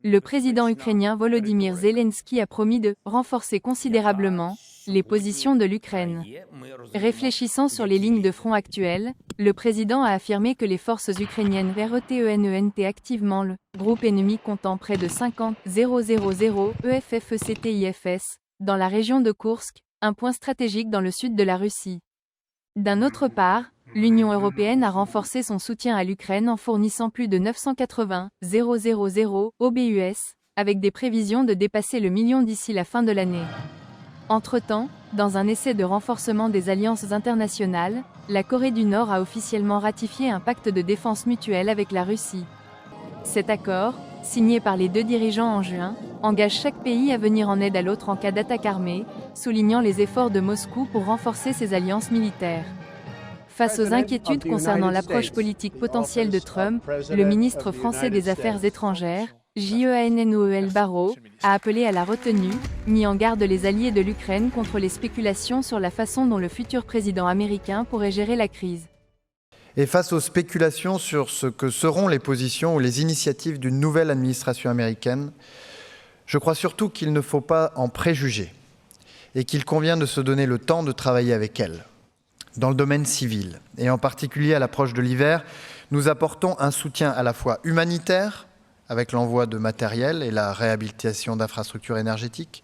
Le président ukrainien Volodymyr Zelensky a promis de renforcer considérablement les positions de l'Ukraine. Réfléchissant sur les lignes de front actuelles, le président a affirmé que les forces ukrainiennes RETENENT activement le groupe ennemi comptant près de 50 000 EFFECTIFS dans la région de Koursk, un point stratégique dans le sud de la Russie. D'un autre part, l'Union européenne a renforcé son soutien à l'Ukraine en fournissant plus de 980 000 OBUS, avec des prévisions de dépasser le million d'ici la fin de l'année. Entre-temps, dans un essai de renforcement des alliances internationales, la Corée du Nord a officiellement ratifié un pacte de défense mutuelle avec la Russie. Cet accord, signé par les deux dirigeants en juin, engage chaque pays à venir en aide à l'autre en cas d'attaque armée, soulignant les efforts de Moscou pour renforcer ses alliances militaires. Face aux inquiétudes concernant l'approche politique potentielle de Trump, le ministre français des Affaires étrangères, Jean-Noël Barrot, a appelé à la retenue, mis en garde les alliés de l'Ukraine contre les spéculations sur la façon dont le futur président américain pourrait gérer la crise. Et face aux spéculations sur ce que seront les positions ou les initiatives d'une nouvelle administration américaine, je crois surtout qu'il ne faut pas en préjuger et qu'il convient de se donner le temps de travailler avec elle. Dans le domaine civil, et en particulier à l'approche de l'hiver, nous apportons un soutien à la fois humanitaire, avec l'envoi de matériel et la réhabilitation d'infrastructures énergétiques,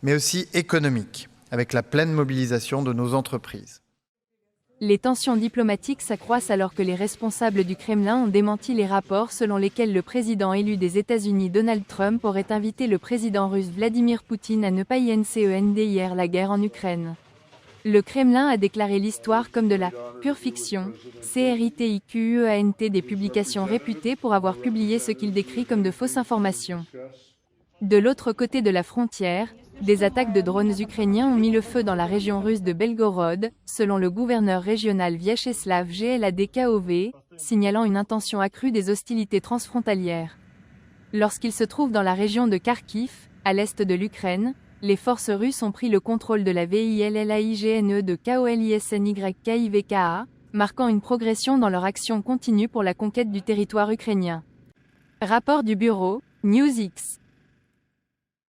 mais aussi économique, avec la pleine mobilisation de nos entreprises. Les tensions diplomatiques s'accroissent alors que les responsables du Kremlin ont démenti les rapports selon lesquels le président élu des États-Unis Donald Trump aurait invité le président russe Vladimir Poutine à ne pas hier la guerre en Ukraine. Le Kremlin a déclaré l'histoire comme de la « pure fiction », CRITIQEANT des publications réputées pour avoir publié ce qu'il décrit comme de fausses informations. De l'autre côté de la frontière, des attaques de drones ukrainiens ont mis le feu dans la région russe de Belgorod, selon le gouverneur régional Vyacheslav Gladkov, signalant une intention accrue des hostilités transfrontalières. Lorsqu'il se trouve dans la région de Kharkiv, à l'est de l'Ukraine, les forces russes ont pris le contrôle de la ville de KOLISNYKIVKA, marquant une progression dans leur action continue pour la conquête du territoire ukrainien. Rapport du bureau, NewsX.